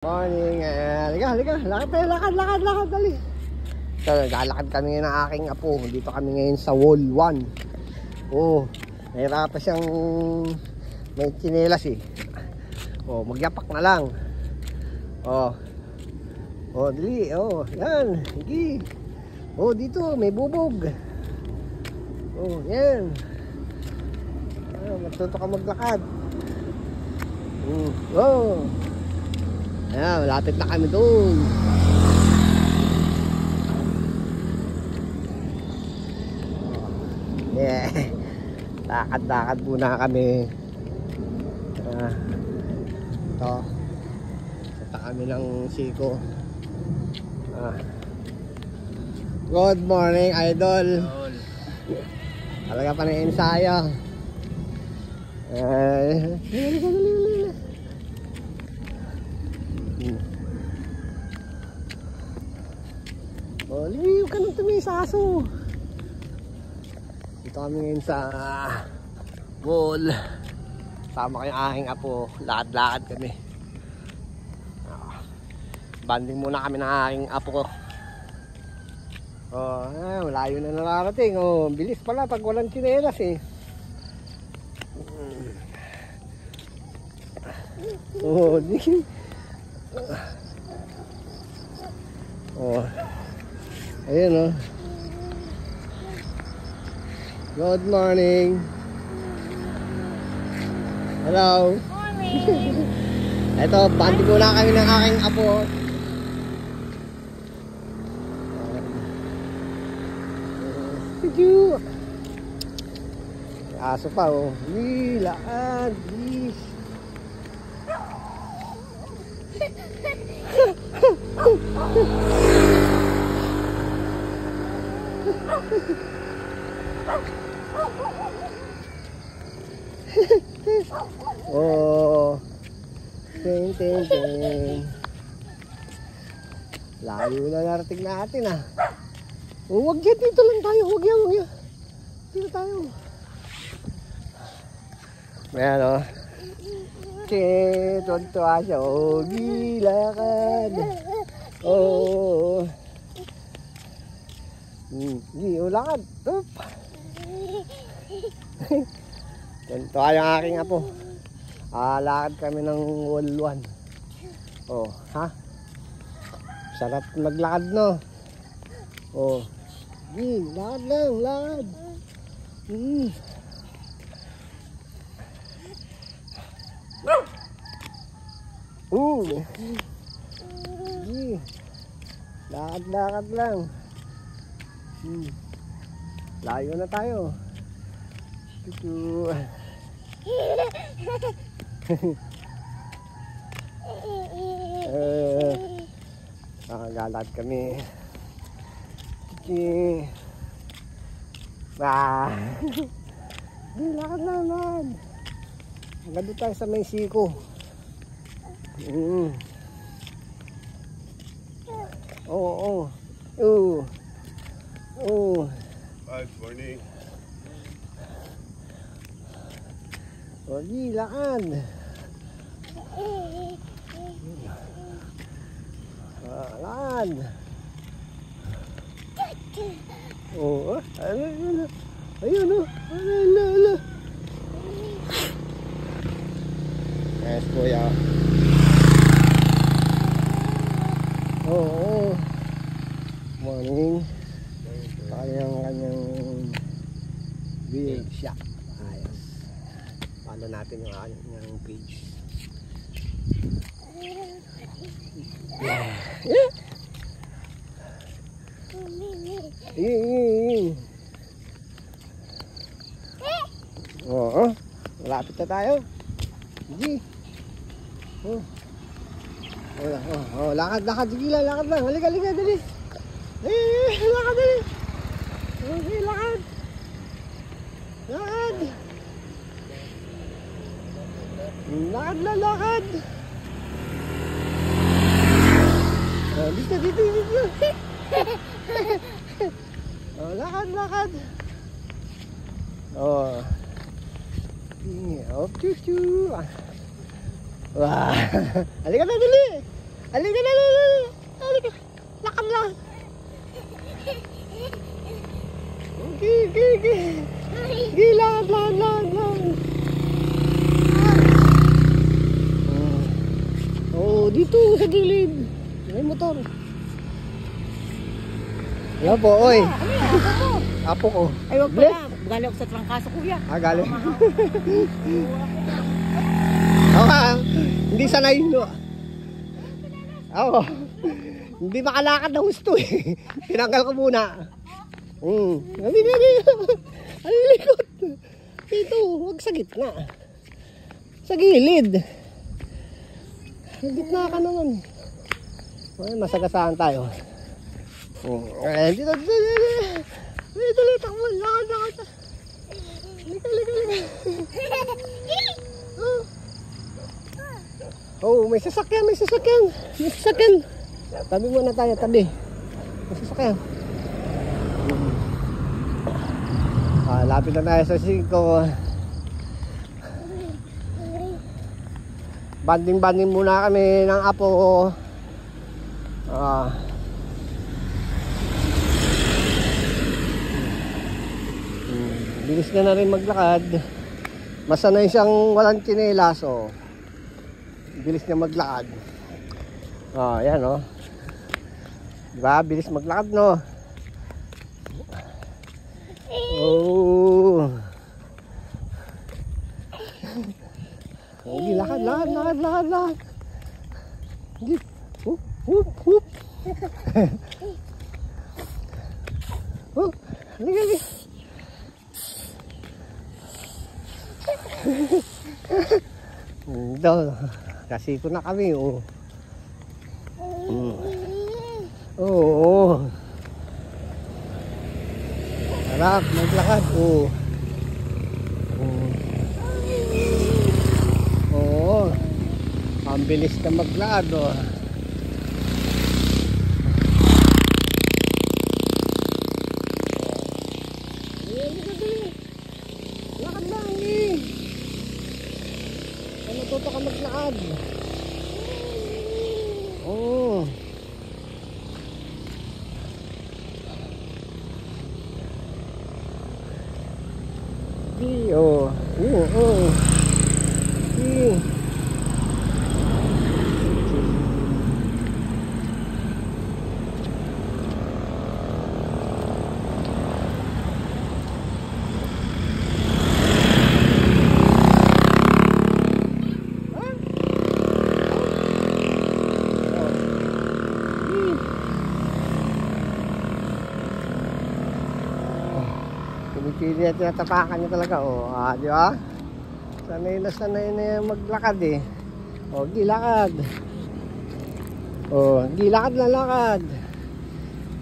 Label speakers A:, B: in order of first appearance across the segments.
A: Morning, halika, lakad, dali. So, naglalakad kami ng aking apo. Dito kami ngayon sa wall 1. Oh, nahirapan siyang may tsinelas eh. Oh, magyapak na lang. Oh, dali, yan, sige. Oh, dito, may bubog. Oh, yan. Matuto ka maglakad. Oh. Ayan, malapit na kami doon. Yeah. Lakad-lakad muna kami. Ito. Sata kami ng siko. Good morning, idol. Talaga pa na ensayo. Dali. Liw ka nang tumisaso. Dito kami ngayon sa wall. Sama kayong aking apo. Lakad-lakad kami. Banding muna kami ng aking apo ko. Malayo na nararating. Bilis pala pag walang tsinelas eh. Ayun Good morning. Hello. Morning. Ito, bandi muna kami ng aking apo. Aso pa lakad. Ting. Layo na narating natin Huwag yan, dito lang tayo. Huwag yan. Dito tayo. Ayan Tuntua siya. Gilakad. Lakad. Tuntua yung aking apo. Lakad kami ng wall 1. Sarap maglakad, no? Lakad lang, lakad. Lakad lang. Layo na tayo. Galat kami. Lakad lang. Hanggang tayo sa may siko.
B: Morning.
A: Lakad. Lakad. Ayun. Yes, kuya. Morning. Kanyang big shot. Ayos. Follow natin yung kanyang page. Malapit na tayo. Lakad. Sige lang, lakad lang. Halika, dali. Lakad, dali. Okay, lakad. Lakad. Dito. Lakad. Chuchu. Wah. Halika na, dali. Halika na, halika. Halika. Lakad lang. Gi, lakad. Oh, dito sa gilid. May motor. Hello po, oy. Apo ko.
B: Ay, wag pala. Galing ako sa trangkaso, kuya.
A: Galing. Hindi sanay, no? Ako. Hindi makalakad na gusto eh. Tinanggal ko muna. Ang likot. Dito, huwag sa gitna. Sa gilid. Sa gitna ka naman. Ay, masagasaan tayo. Dito. Takbo. Lakad. Halika. Oh, may sasakyan. Tabi muna tayo, tabi. May sasakyan. Lapit na tayo sa 5. Banding muna kami ng apo. Bilis na rin maglakad. Masanay siyang walang tsinelas, oh. Bilis niya maglakad. Yan, oh. Diba? Bilis maglakad, no? Oh. Hindi, lakad. Hindi. Hup. Halika. Ito, kasi ito na kami, oh. Oo. Harap, maglakad, oh. Oo. Ang bilis na maglakad, oh. Lakad lang, eh. Natuto ka maglakad. Oh. Pinipili at tinatapakan niya talaga, oh. Di ba? Sanay na maglakad, eh. Oh, gilakad. Oh, gilakad na lakad.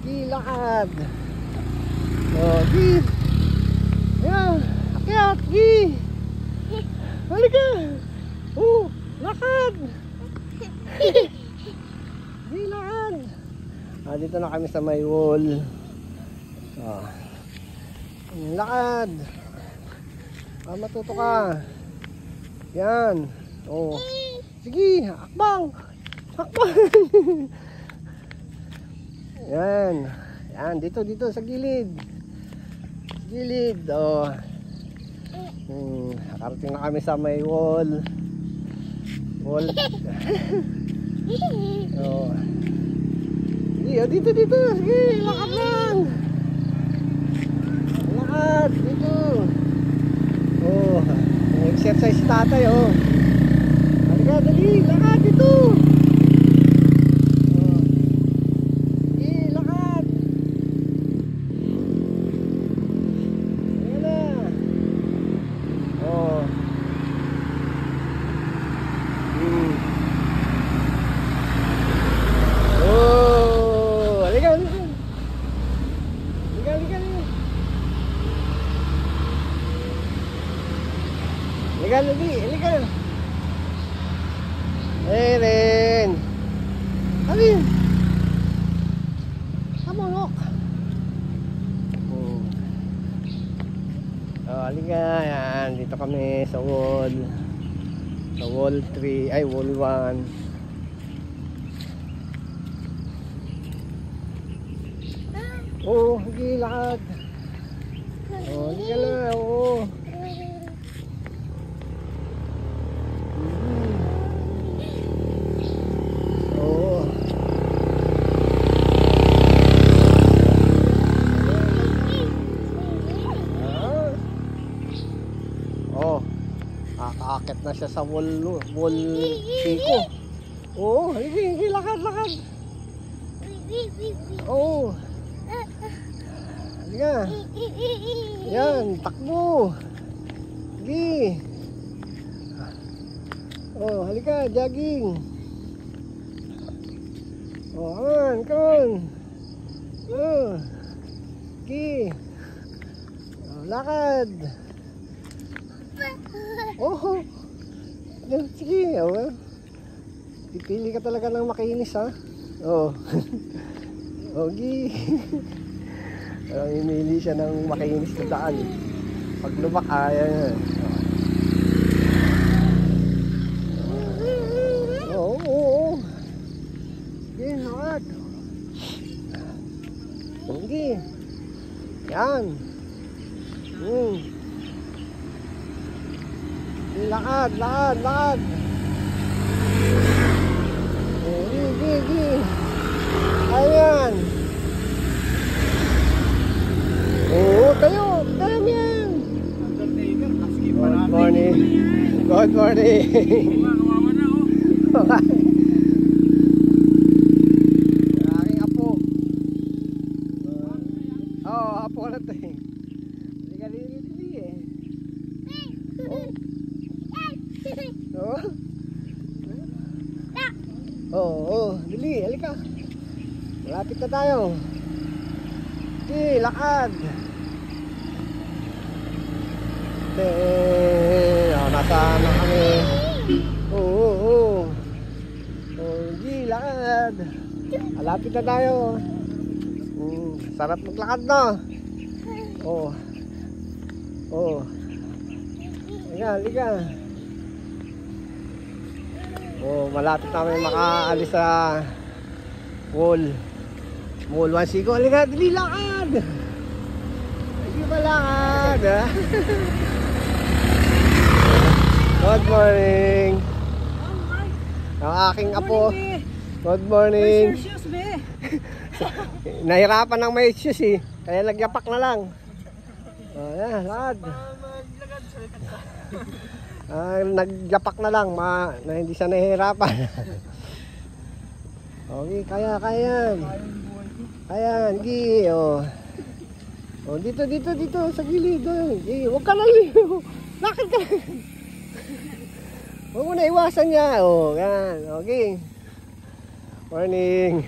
A: Gilakad. Oh, Ayan, akyat, Halika. Oh, lakad. Gilakad. Dito na kami sa may wall. Lakad. Matuto ka. Yan. Oh. Sige, akbang. Yan. Dito sa gilid. Oh. Nakarating na kami sa may wall. Oh. Sige, dito. Sige, lakad lang. Lakad, dito. Oh, exercise tatay, oh. Halika, dali, lakad dito. Oh. Sige, lakad. Ayan na. Oh. Oh, halika. Halika. Eren. Halika. Come on, look. Halika. Yan. Dito kami sa wall. Sa wall 3. Ay, wall 1. Oo, sige, lakad. Oo, hindi ka na, oo. Oo. Oh, nakakaakit na siya sa wall siko. Oo, hindi, lakad. Oo. Halika. Yan, takbo. Sige. Oh, halika, jogging. Oh, kan. Oh. Sige. Oh, lakad. Oh. Sige, oh. Pipili ka talaga ng makinis, ha? Oh. Okay. Imili siya ng makinis na daan. Pag lumak, ayan. Oo. Sige, lakad. Sige. Yan. Lakad. Sige. Ayan. Oo, tayo yan. Good morning.
C: Kawawa na oh.
A: Aking apo. Oo, apo na to eh. Hindi ka dili eh. Oo, dili, halika. Malapit na tayo. Sige, lakad. Nasa ano kami. Oo. Sige, lakad. Malapit na tayo. Sarap maglakad na. Oo. Halika. Malapit namin makaalis sa Mall 1 Sigo. Halika, dili, lakad. Hindi ba lakad? Good morning. Ang aking apo. Good morning.
B: Where's your shoes, be?
A: Nahirapan ng may shoes eh. Kaya nagyapak na lang. Yan, lakad. Nagyapak na lang na hindi siya nahihirapan. Okay, kaya yan. Gi. Dito sa gilid. Gi, huwag ka laliw. Lakad ka. Huwag mo na iwasan niya. Yan. Okay. Morning.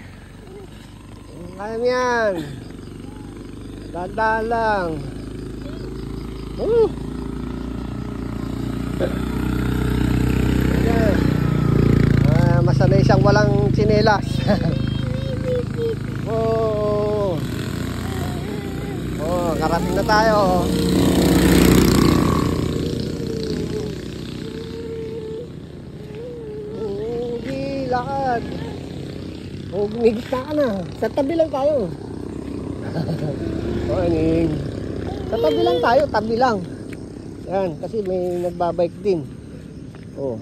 A: Kaya mo yan. Dahan-dahan lang. Masanay siyang walang tsinelas. Karating na tayo. Lakad. Gumigit ka na. Sa tabi lang tayo. Morning. Sa tabi lang tayo, tabi lang. Yan, kasi may nagbabike din.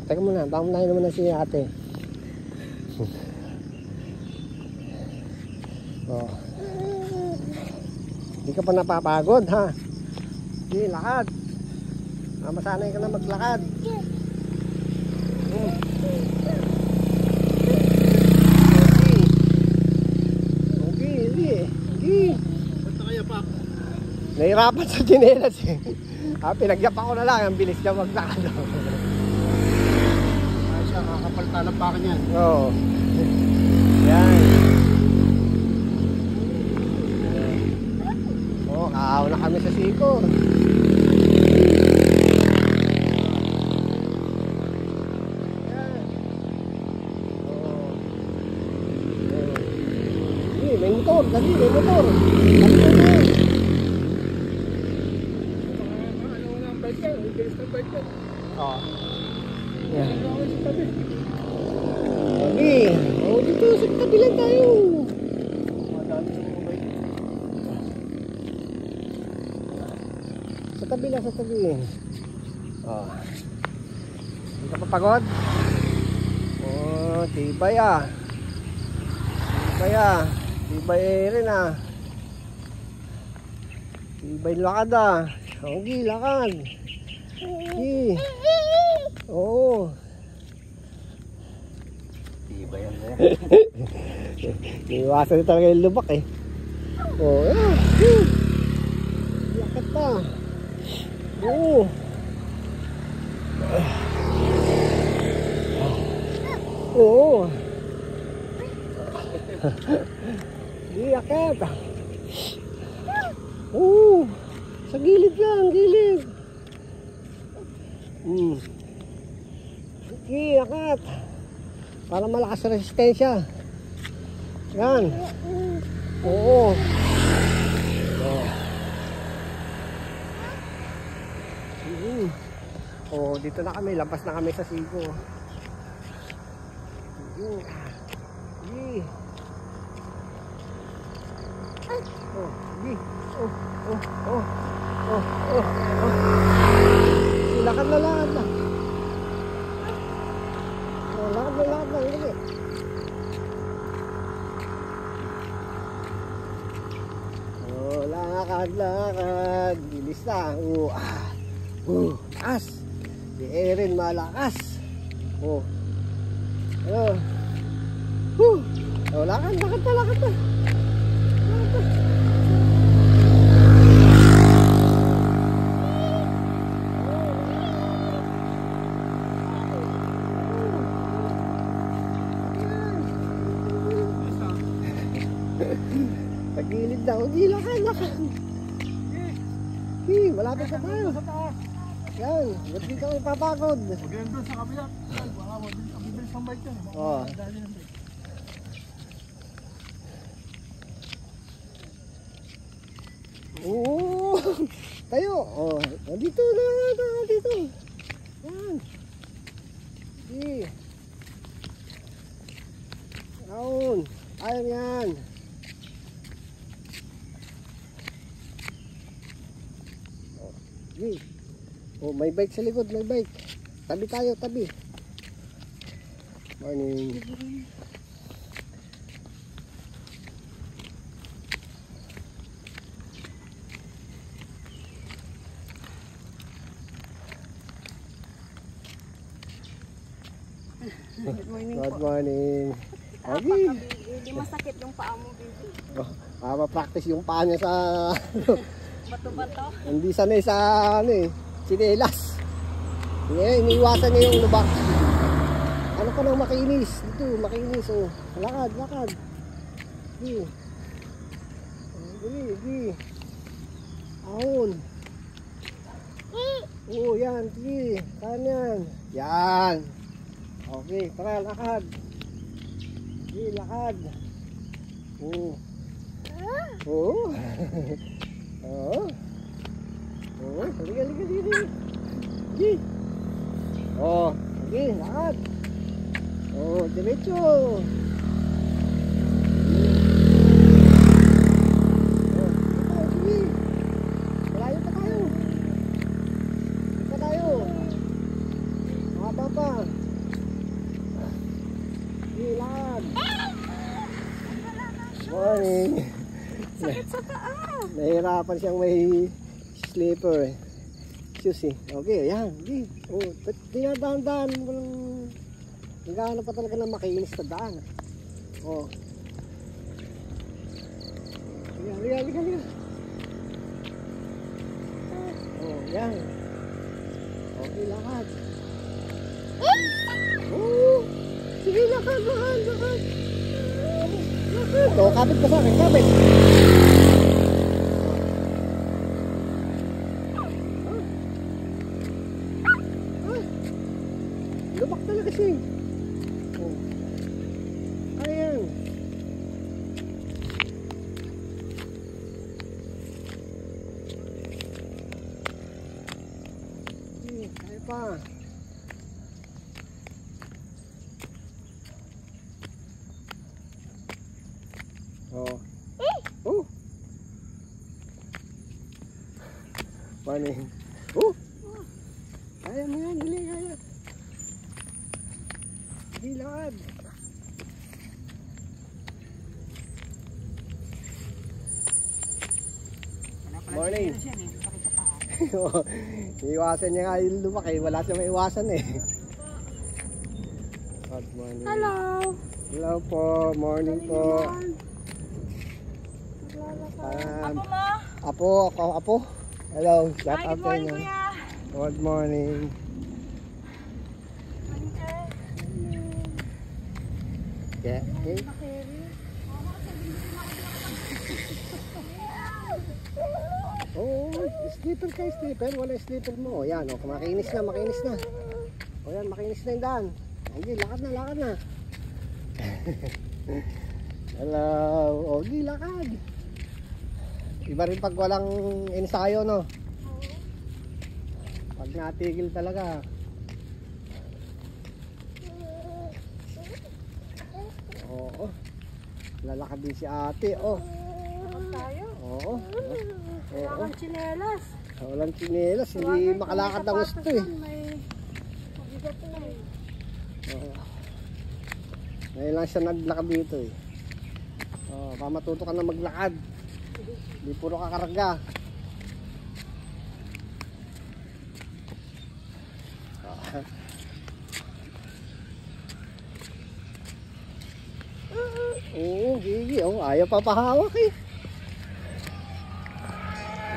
A: Teka muna, bamunahin naman na si ate. Hindi ka pa napapagod, ha? Sige, lakad. Masanay ka na maglakad. Okay.
C: Basta kaya pa.
A: Nahirapan sa tsinelas eh. Pinagyapak ko na lang, ang bilis niya maglakad.
C: Siya, kakapal-talapakan yan.
A: Oo. Yan. Kaaw na kami sa siko. May motor, dali, may motor.
C: Ano na ang bike yan? Ibilis ng bike yan.
A: Yan. Dito, sa tabi lang tayo.
C: Madami sa mga bike.
A: tabi lang, sa tabi. Oh. Hindi ka pa pagod? Oh, tibay ah. Tibay ah. Tibay rin ah. Tibay lakad ah. Okay, lakad. Okay. Oo.
C: Tibay yan na yan.
A: Iiwasan na talaga yung lubak eh. Oo, yan. Lakad pa. Oo. Oo. Di, akit. Oo. Sa gilid lang, gilid. Sige, akit. Para malakas ang resistensya. Yan. Oo. Oh, dito na kami, lampas na kami sa Sigo. Sige. Sige. Oh, sige. Oh, oh, oh. Oh, oh, oh. Lakad na lakad na. Oh, lakad na lakad na. Sige. Oh, lakad, lakad. Bilis na. Oh, ah. Lakas. Di Erin malakas. Oh. Oh. Oh, lakad, lakad na, lakad na. Lakad na. Sa gilid daw. Hindi, lakad, lakad. Hindi, malapit na tayo. Yan, ba't di kami papagod?
C: Huwag yan doon sa kabila. Baka mabibilis ang bike yan.
A: Oo. Oo. Tayo. Oh, nandito na, nandito. Yan. Sige. Down. Ayan yan. Oh, sige. Oh, may bike sa likod, may bike. Tabi tayo, tabi. Morning.
B: Good morning
A: Good
B: po.
A: morning. Okay.
B: Hindi masakit yung paa mo, baby.
A: Practice yung paa niya sa
B: Bato-bato.
A: hindi sanay sa ano eh, sinelas. Iniiwasan niya yung lubak. Ano pa nang makinis? Dito, makinis. Oh. Lakad, lakad. Sige. Sige, sige. Ahon. Oo, yan. Sige. Saan yan? Yan. Okay, tara, lakad. Sige, lakad. Oo. Oo. Oo. Oo. Halika, halika, halika. Sige. Oh, sige, lakad. Oh, diretso. Oh, sige. Malayo pa tayo. Sige pa tayo. Mahaba pa. Sige, lakad. Morning.
B: Sakit sa paa.
A: Nahirapan siyang may slipper eh. Shoes eh. Okay, ayan. Hindi. Oh, dinadahan-dahan. Walang... Naghahanap pa talaga ng makinis na daan. Oh. Ayan, ayan, ayan, ayan. Oh, ayan. Okay, lakad. Oh! Sige, lakad, lakad, lakad. Lakad. Oh, kapit ka sa akin, kapit. Lubak talaga siya. Oh. Ayan. Kaya pa. Oh. Oh. Morning. Oh! Kaya mo yan, dali, kaya. Dali, lakad. Morning. Iiwasan niya nga yung lumaki. Wala siya maiwasan eh. Good morning.
B: Hello.
A: Hello po. Morning po.
B: Apo mo.
A: Apo. Hello. Shout
B: Hi,
A: out
B: good
A: sa
B: morning,
A: inyo.
B: kuya.
A: Good morning. Yeah. Okay. Oh, slipper kayo, slipper. Wala slipper mo. O yan, o, makinis na. O yan, makinis na yung daan. Okay, lakad na. Hello. Okay, lakad. Iba rin pag walang ensayo, no? Pag natigil talaga. Oo. Lalakad din si ate, oh.
B: Tayo.
A: Oo.
B: Wala kang tsinelas.
A: Walang tsinelas, hindi makalakad ang gusto eh.
B: May mabigat na eh.
A: Oo. Ngayon lang siya naglakad dito eh. Baka matuto ka na maglakad. Hindi puro kakarga. Oo, gigi. Oh, ayaw pa pahawak eh.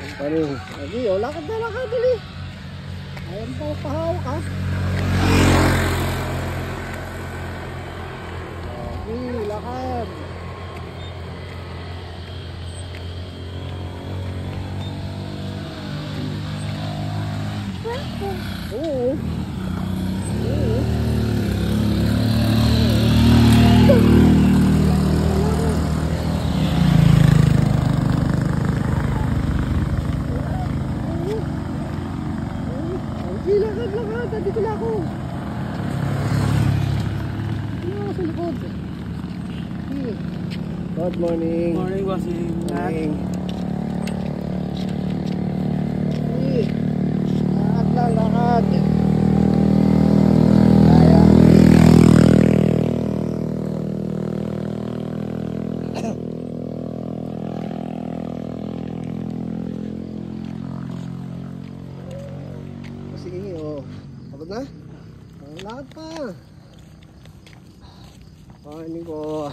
A: Ang paning. Agi, oh, lakad na, dali. Ayaw pa pahawak ha. Agi, lakad. Oo. Lakad. Dito na ako. Dito ako sa likod. Good morning.
C: Morning, bossing.
A: Morning. Lakad. Kaya. Sige, oh. Pagod na? Lakad pa. Morning ko.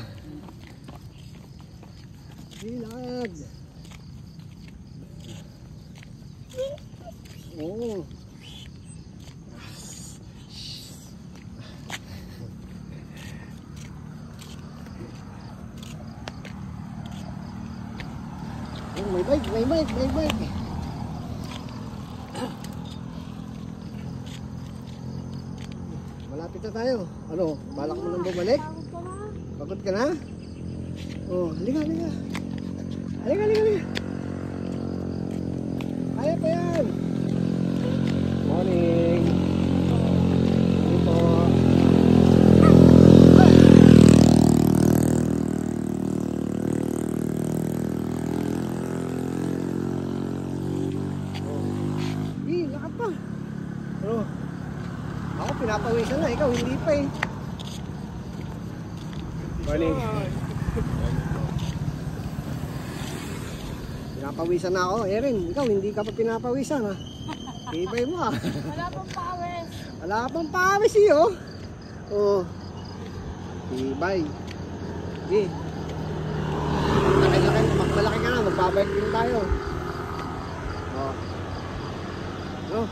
A: Sige, lakad. Oo. May bike. Malapit na tayo. Ano, balak mo nang bumalik? Pagod ka na? Oh, halika. Halika. Kaya pa yan. Morning. Ito. Lakad pa. Ano? Ako pinapawisan na, ikaw hindi pa eh. Morning. Pinapawisan na ako. Erin, ikaw hindi ka pa pinapawisan ha. Ibay mo ha.
B: Wala pang pawis.
A: Wala pang pawis eh oh. Oh. Ibay. Sige. Magmalaki ka na, magpabike din tayo. Oh. Oh.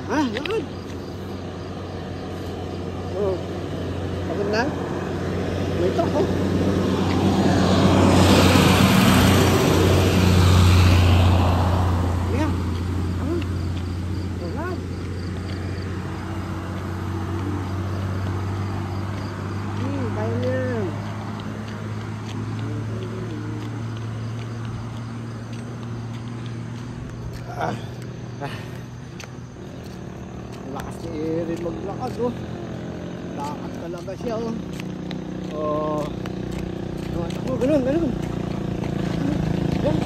A: Lakad. Oh. Pagod na? May ito ako. Yeah. Lakad. Kaya niya. Lakas ni Erin maglakas oh. Lakad talaga siya oh. Oh. Ganun. Yan.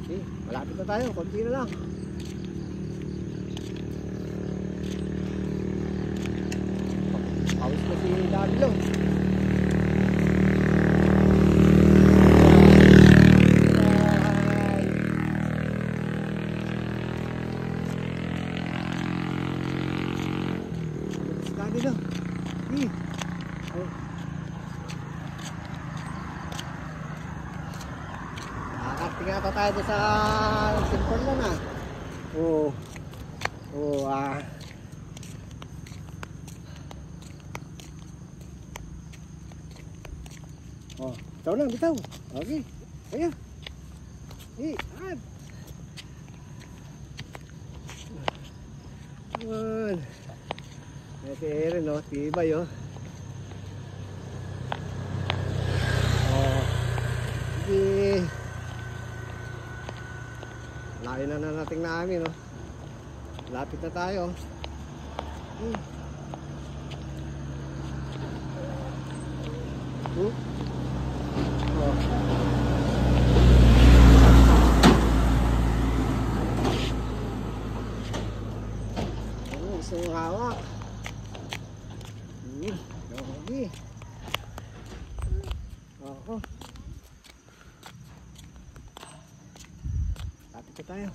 A: Okay, malapit na tayo. Konti na lang. Pawis na si Darlo. Darlo. Hey. Tingnan tayo doon sa simple lang ah. Oo. Oo ah. Oh, bitaw na, bitaw. Okay. Ayan. Ad. Ayan. Ito Aaron oh, tibay oh. Oh. Sige. Laki na nating namin no. Lapit na tayo. Oh. Gusto mong hawak. Okay. Oo. Lapit na tayo.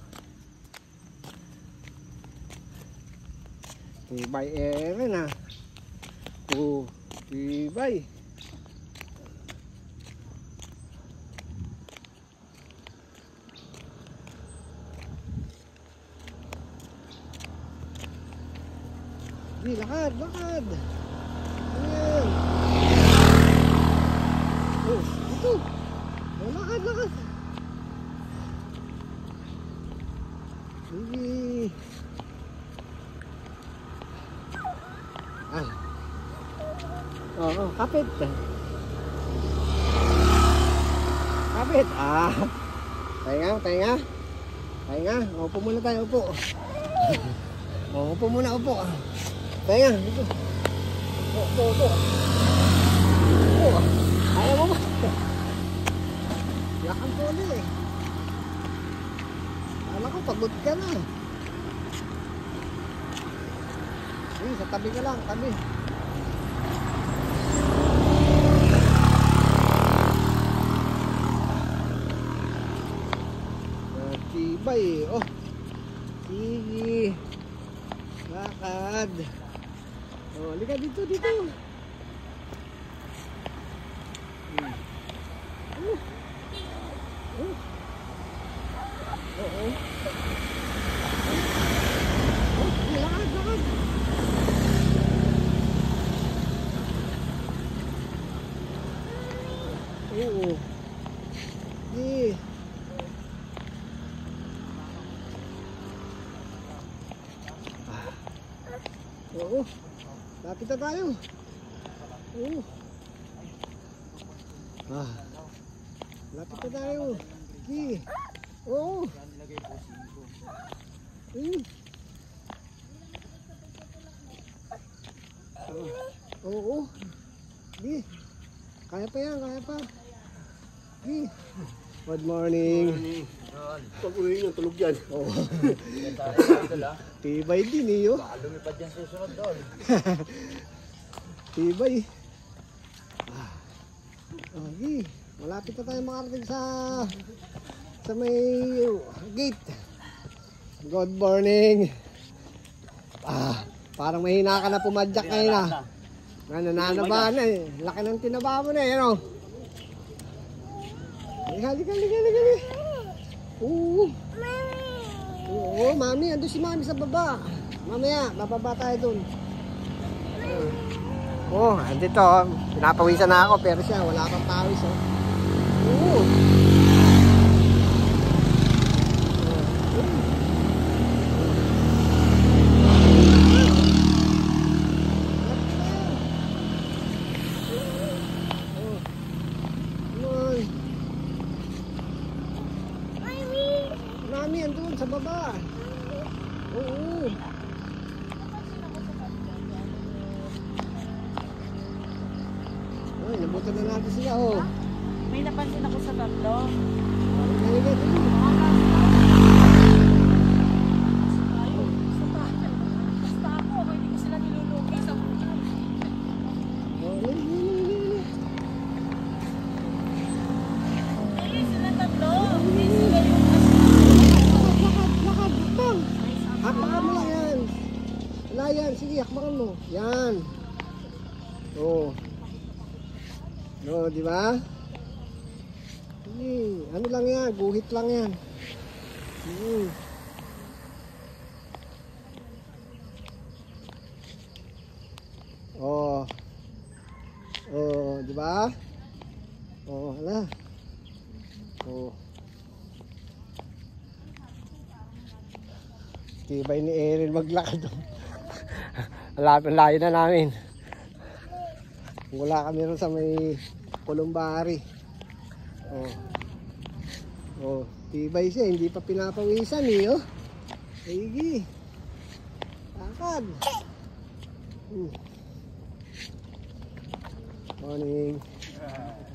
A: Tibay Aaron ah. Oo. Tibay. Hindi, lakad, lakad. Ayan. Oh, ito. Oh, lakad, lakad. Sige. Ah. Oo, kapit. Kapit. Ah. Pahinga, pahinga. Pahinga. Upo muna tayo, upo. Upo muna, upo. Pahinga. Upo, upo. Upo. Ayaw mo ba? Yakan po ulit eh. Alam ko, pagod ka na. Sige, sa tabi ka lang, tabi. Tibay eh. Oh. Sige. Lakad. Oh, halika dito, dito. Oo. Lakad, lakad. Oo. Sige. Oo. Lapit na tayo. Oo. Ah. Lapit na tayo. Sige. Oo. Oo. Sige. Kaya pa yan, kaya pa. Sige. Good morning.
C: Pag uwi yung tulog yan.
A: Oo. Tibay din eh, oh.
C: Baka lumipad yan susunod doon.
A: Tibay. Okay. Malapit na tayo makarating sa may gate. Good morning. Parang mahina ka na pumadyak ngayon ah. Nananaba na eh. Laki ng tinaba mo na eh, ano? Halika. Oo, mami. Ando si mami sa baba. Mamaya, bababa tayo dun. Oh, andito. Pinapawisan na ako pero siya wala pang pawis oh. Oo. Mami, andun sa baba. Oo. Ay, nabutan na natin sila oh.
B: May napansin ako sa tatlo.
A: Halika dun. Yan. Oh. No, di ba? Ano lang yan, guhit lang yan. Oh. Oh, di ba? Oh, hala. Oh. Tibay ni Erin maglakad. Layo na namin. Wala kami rin sa may Columbari. Oh. Oh, tibay siya, hindi pa pinapawisan eh, oh. Sige. Lakad. Morning.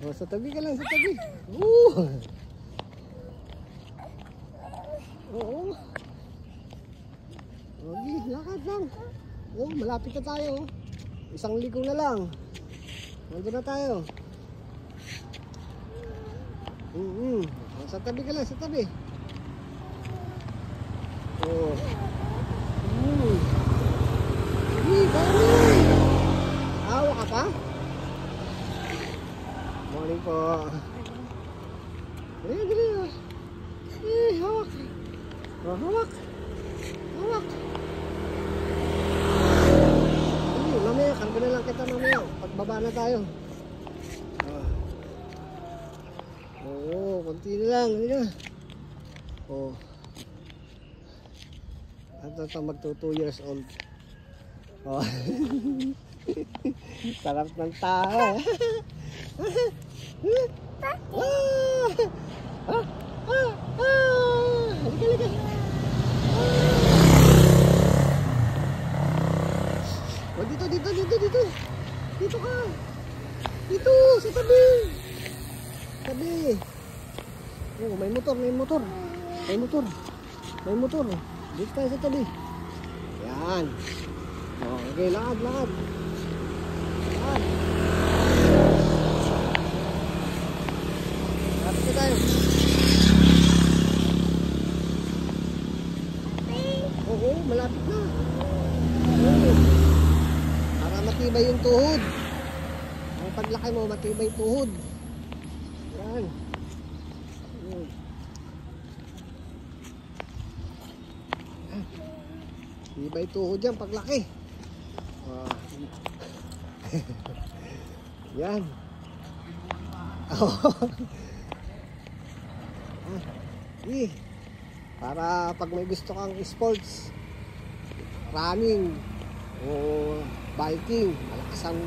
A: Oh, sa tabi ka lang, sa tabi. Oo. Okay, lakad lang. Oh, malapit na tayo. Isang ligo na lang. Nandun na tayo. Oh, sa tabi ka lang, sa tabi. Oh. Dali. Awa ka pa? Morning po. Dali. Hawak. Oh, hawak. Mamaya, karga na lang kita mamaya. Pagbaba na tayo. Oo, konti na lang. Hindi na. Oh. At ito magto 2 years old. Oh. Sarap ng tao. Halika. Oh, dito. Dito ka. Dito, sa tabi. Oh, may motor. Dito tayo sa tabi. Yan. Oh, okay, lakad. Lapit na tayo. Oo, malapit na. Para matibay yung tuhod. Ang paglaki mo, matibay tuhod. Yan. Tibay tuhod yan paglaki. Yan. Para pag may gusto kang sports, running o biking, malakas ang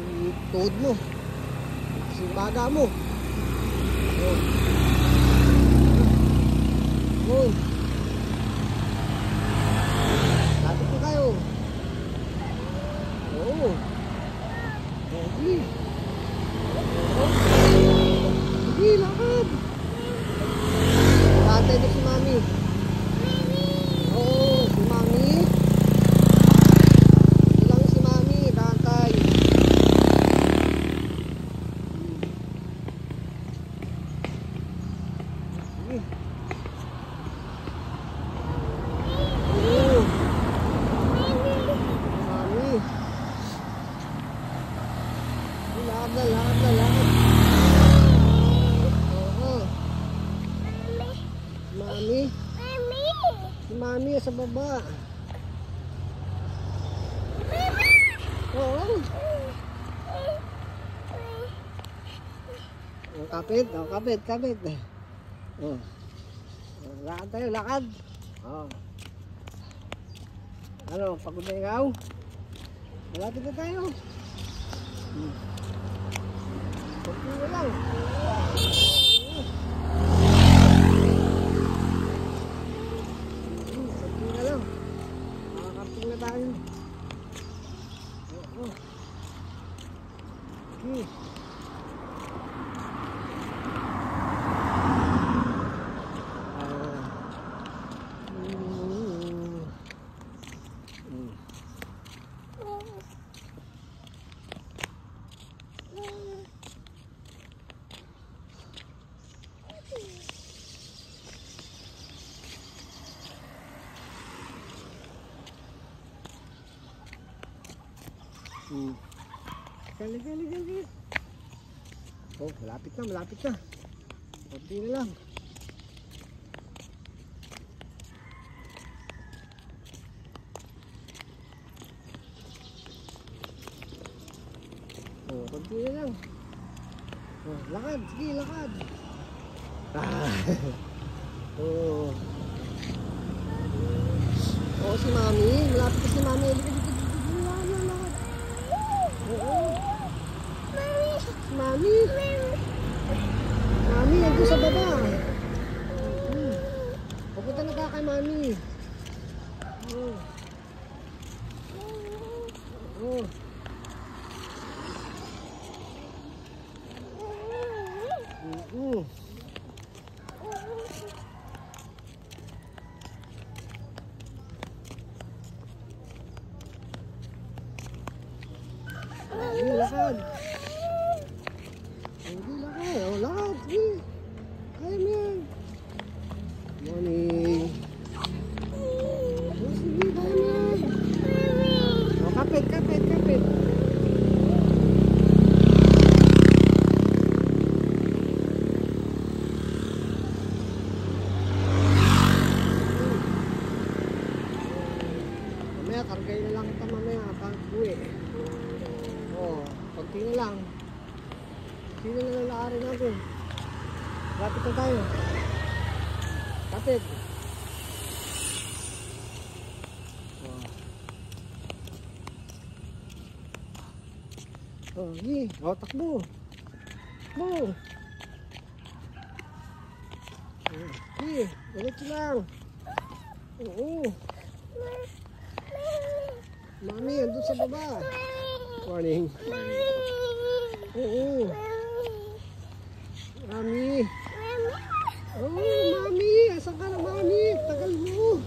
A: tuhod mo, malakas yung baga mo. Lapit na tayo. Oo. Sige, lakad. Tatay na si Mami. Oo, si Mami. Ito lang si Mami, tatay. Sige. Oo. Mami. Lakad. Si Mami sa baba. Oo. Kapit. Oh. Lakad tayo. Oh. Ano, pagod na ikaw? Malapit na tayo. Kunti na lang. Makakarating na tayo. Oo. Okay. Liga. Oh, malapit na. Kunti na lang. Oh, kunti na lang. Oh, lakad. Sige, lakad. Oh. Oh, si Mami. Malapit na si Mami. Lakad. Oo. Mami. Mami, nandun sa baba. Papunta na ka kay Mami. Oo. Oo. Lakad. Hindi lakad. Oh, lakad. Sige. Kaya mo yan. Morning. Oh, sige. Kaya mo yan. Oh, kapit. Mamaya, kargay na lang kita mamaya. Pag-uwi. Oh, konti na lang. Sino na lalakarin natin? Lapit na tayo. Kapit. Oh, sige. Oh, takbo. Sige, ulit lang. Oo. Mami, andun sa baba. Morning. Oo. Mami. Oh, Mami. Asan ka na, Mami? Tagal mo.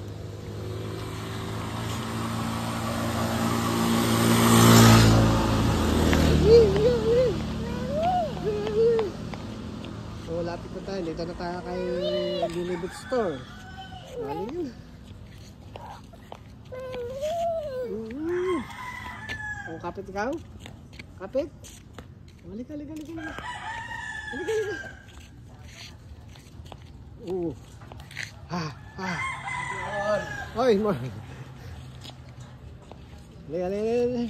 A: So, lapit na tayo. Dito na tayo kay Lilibit Store. Mami yun. Oh, kapit ikaw? Kapit? Halika. Oy, mo. Halika.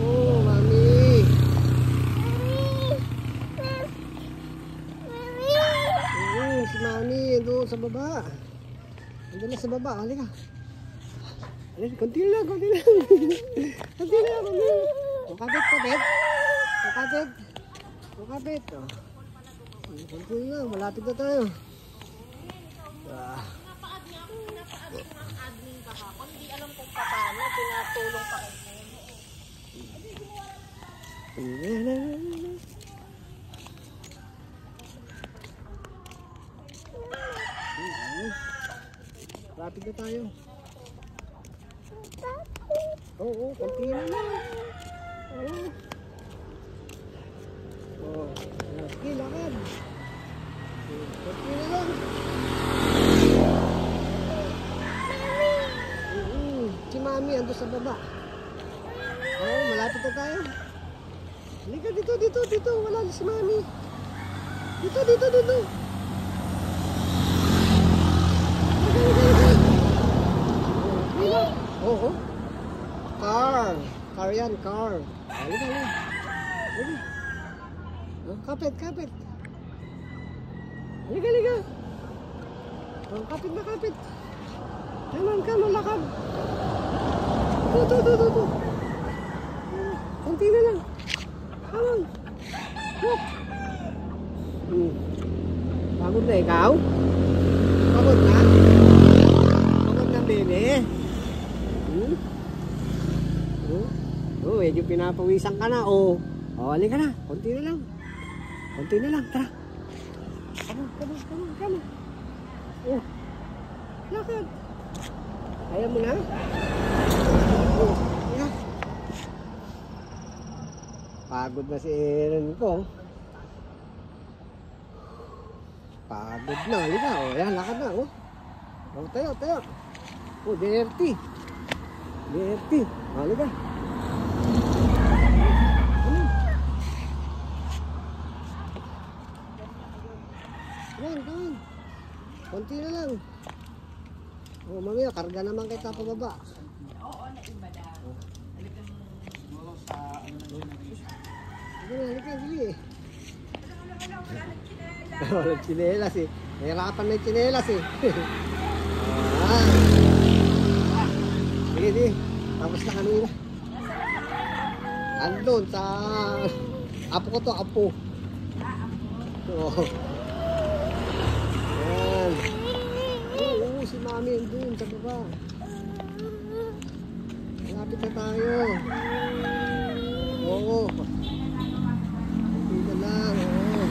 A: Oh, Mami. Si Mami, doon sa baba. Andun na sa baba, halika. Kunti lang. O, kapit. Kunti lang, malapit na tayo.
B: Pinapaadmin ng admin kahapon. Hindi alam kung paano. Pinatulong pa kayo.
A: Malapit na tayo. Oo, kunti na lang. Sige, lakad. Kunti na lang. Si Mami, ando sa baba. Oo, malapit na tayo. Halika, dito. Wala na si Mami. Dito. Oo. Car yan. Halika. Kapit. Halika. Oh, kapit. Come on, lakad. Ito. Kunti na lang. Come on. Look. Pagod na ikaw? Pagod na, bebe. Medyo pinapawisan ka na. Halika na. Kunti na lang. Tara. Come on. Lakad. Kaya mo na? Yeah. Pagod na si Aaron ko. Pagod na. Halika. Yan, lakad na. Tayo. Oh, dirty. Dirty. Halika. Ano? Kain. Konti na lang. Oh, mamaya, karga naman kita pababa.
B: Oo, naiba daw.
A: Halika, dili. Walang tsinelas eh. Nahirapan na yung tsinelas eh. Sige. Tapos na kanina. Andun sa... Apo ko to, apo. Oo. Ayan. Oo, si mami andun sa baba. Malapit na tayo. Oo. Hindi na lang, oo.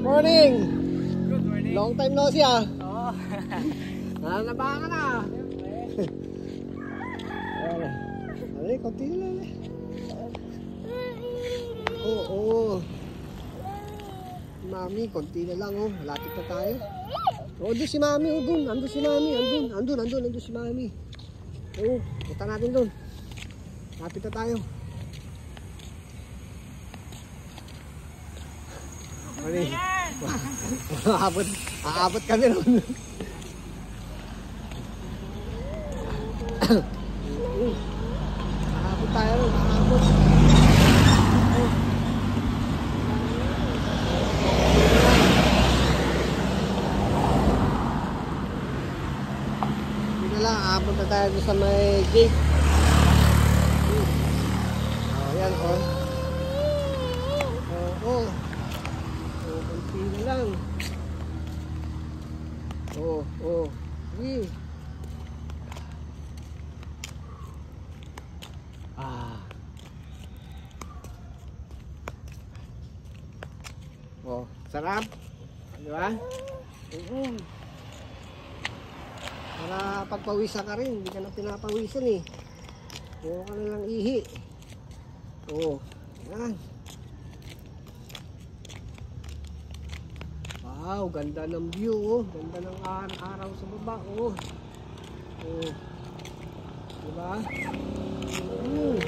A: Morning!
C: Good morning.
A: Long time no see ah.
C: Oo.
A: Nanaba ka na. Ay, konti na lang. Oo. Mami, konti na lang oh. Malapit na tayo. Oo, doon si Mami. Oh, doon. Andun si Mami. Andun si Mami. Oo, punta natin doon. Malapit na tayo. Morning. Aabot kami ron. Aabot tayo ron. Aabot. Hindi na lang. Aabot na tayo sa may gate. Yan oh. Oo. Konti na lang. Oo. Sige. Sarap. Di ba? Para pagpawisan ka rin. Hindi ka na pinapawisan eh. Oo ka na lang ihi. Oo. Yan. Wow, ganda ng view oh. Ganda ng araw sa baba oh. Oh. Diba? Oh.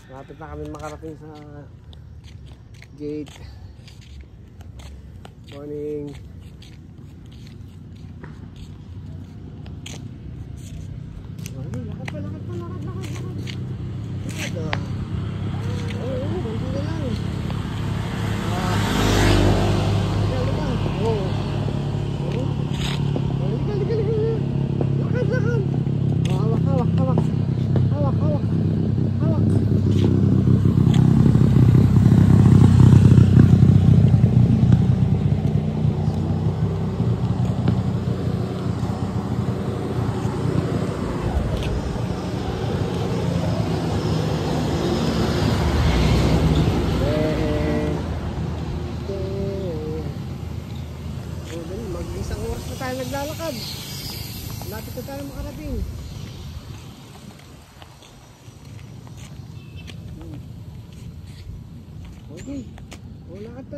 A: Lapit na kami makarating sa gate. Morning. Lakad pa. Oo, konti na lang. Lakad. Hawak. Mag-isang oras na tayo naglalakad. Lapit na tayo makarating. Okay. Lakad pa.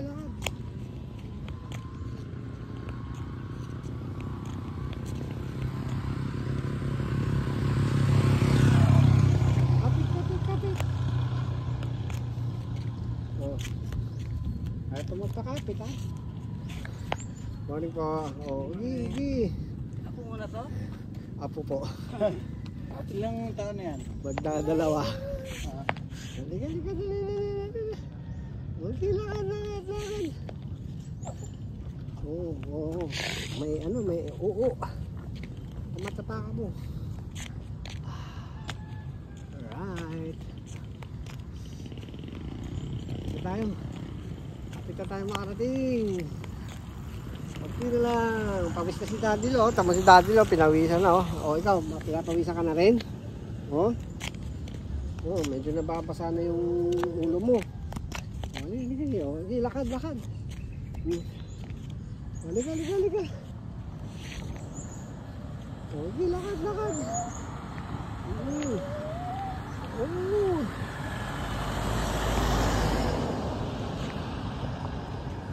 A: Kapit. Oh. Ayaw pa magpakapit ha. Morning po. Oh, Gigi.
C: Ako muna to?
A: Apo po.
C: At ilang taon na yan?
A: Magdadalawa. Halika. Okay, lakad. Oo. May oo. Tumatapa ka mo. Alright. Kapit na tayo makarating. Kunti na lang. Pawis na si Daddy Lo. Tama si Daddy Lo, pinawisan na oh. O ikaw, pinapawisan ka na rin? Oh. Oh, medyo nababasa na yung ulo mo. Oh, hindi, oh. Hindi, lakad. Halika. Oh, hindi, lakad.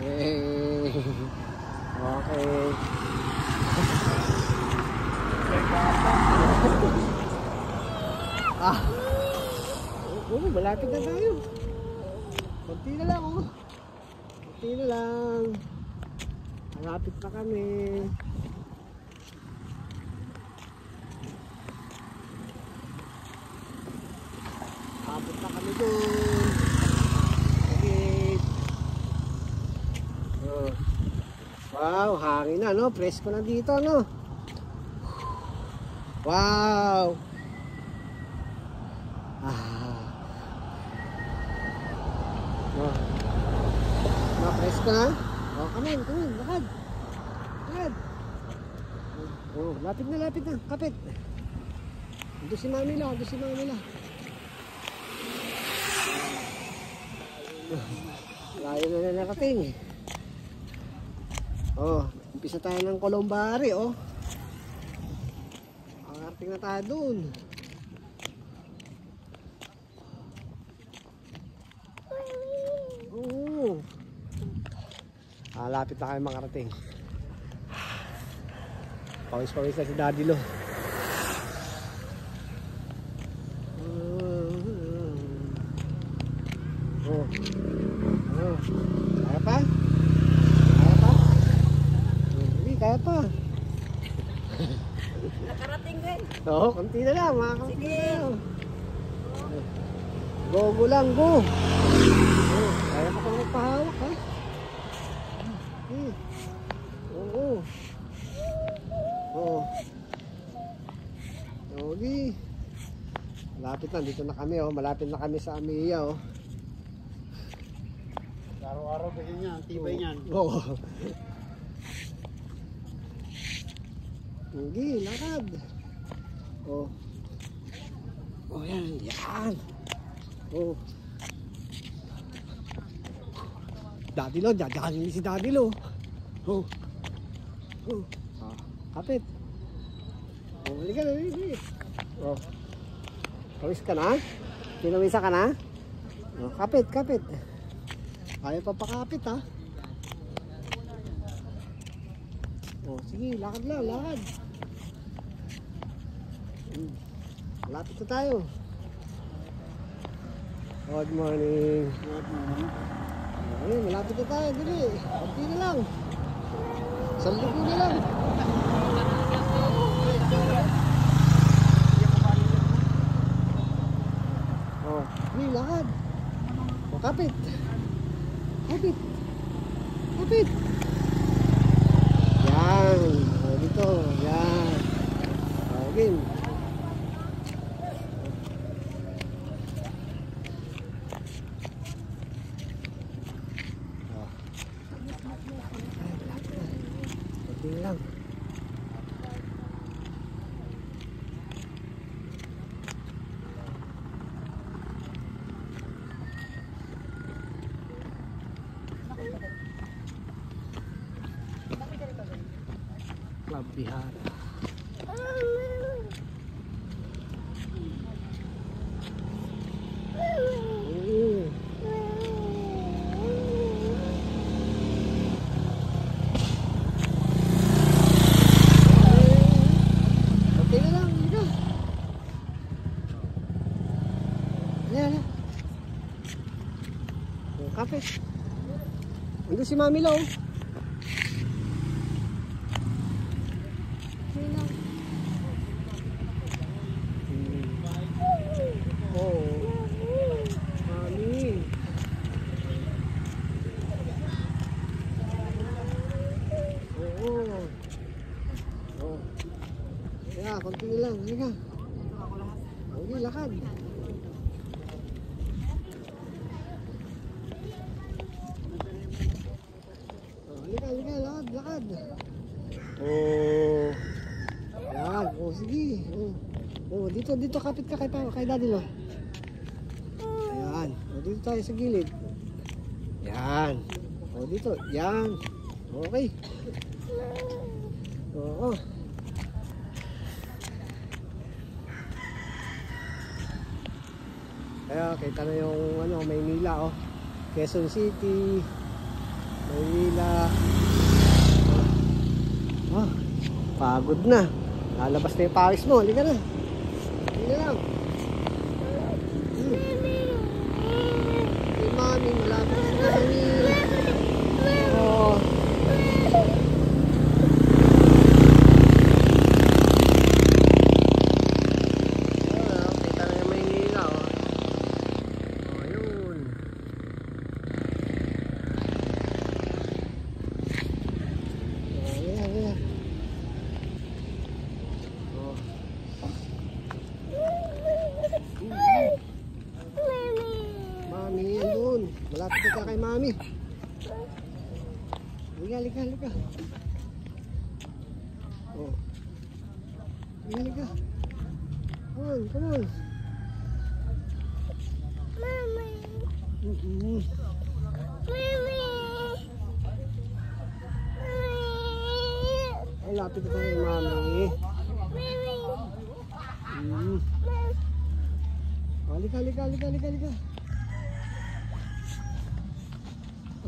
A: Hey. Okay. Malapit na tayo. Kunti na lang, oh. Kunti na lang. Malapit na kami. Malapit na kami doon. Okay. Oh. Wow, hangin na, no? Presko na dito, no? Wow. Presko na? Oh, come on, lakad. Oh, lapit na. Kapit. Doon si Mami la. Layo na narating. Oh, umpisa tayo ng Columbari, oh. Nakarating na tayo doon. Oh. Lapit na kayo makarating. Pawis na si Daddy Lo. Kaya pa? Hindi, kaya pa.
B: Nakarating din.
A: Oo, konti na lang. Makakarating na lang. Go lang, go. Kaya pa kung magpahawak, ha? Okay. Malapit na, dito na kami, oh. Malapit na kami sa Amiya, oh.
C: Araw-araw kasi niyan, tibay niyan.
A: Oo. Hindi, lakad. Oh. Oh, yan. Oh. Daddy Lo, dadaanin si Daddy Lo. Oh. Kapit. Oh, halika na. Oh. Pawis ka na? Pinawisa ka na? Oh, kapit. Kaya pa pakapit, ha? Oh, sige, lakad lang. Malapit na tayo. Good morning. Ayun, malapit na tayo, dili. Kunti na lang. Sanduko na lang. Oh, hindi, lakad. Oh, kapit. Yan. Oh, dito. Yan. Oh, again. Oh. Kunti lang. Club Bihara. Okay na lang, dito. Ayan. Kape. Ando si Mami Lo. Konti na lang, halika. Okay, lakad. Halika, lakad. lakad. Oh. Yan. Oh, sige. Oh. Oh, dito kapit ka kay Daddy Lo. Ayan. Oh, dito tayo sa gilid. Yan. Oh, dito. Yan. Okay. Oo. Kaya kita na yung Maynila, oh. Quezon City, Maynila. Oh, pagod na. Lalabas na yung pawis mo. Halika na. Halika lang. Hey, mami, malapit na kami. Oh. Kita na yung Maynila, oh. Oh, yun. Mami, yan doon. Malapit ka kay Mami. Halika. Oh. Halika. Come on.
B: Mami.
A: Mm-hmm.
B: Mami.
A: Ay, lapit ka kay Mami.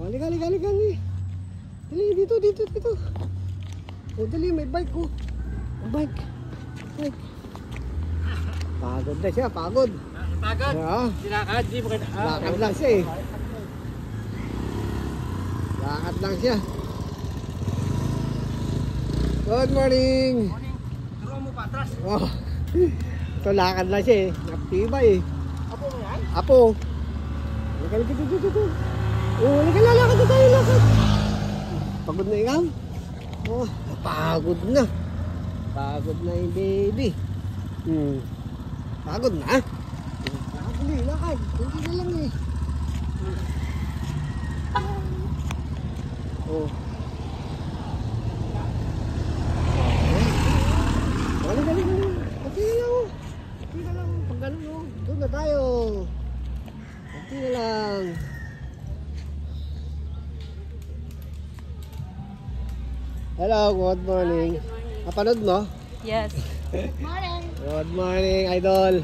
A: Halika. Halika. Dali, dito. Oh, dali, may bike ko. Bike. Pagod na siya, pagod.
C: Pagod?
A: Ah,
C: Sinakad? Di mo ka...
A: lakad lang siya eh. Lakad lang siya. Good morning.
C: Duro mo pa, atras.
A: Oh. Ito lakad lang siya eh. Naptibay eh.
C: Apo mo yan?
A: Apo. Halika dito. Oh, halika lakad tayo. Pagod na ikaw? Oh, pagod na. Pagod na yung baby. Pagod na? Lakad. Hindi na lang eh. Oh. Halika. Okay na lang. Pag ganun oh. Doon na tayo. Okay na lang. Hello, good morning. Napanood mo?
B: Yes.
A: Good morning, idol.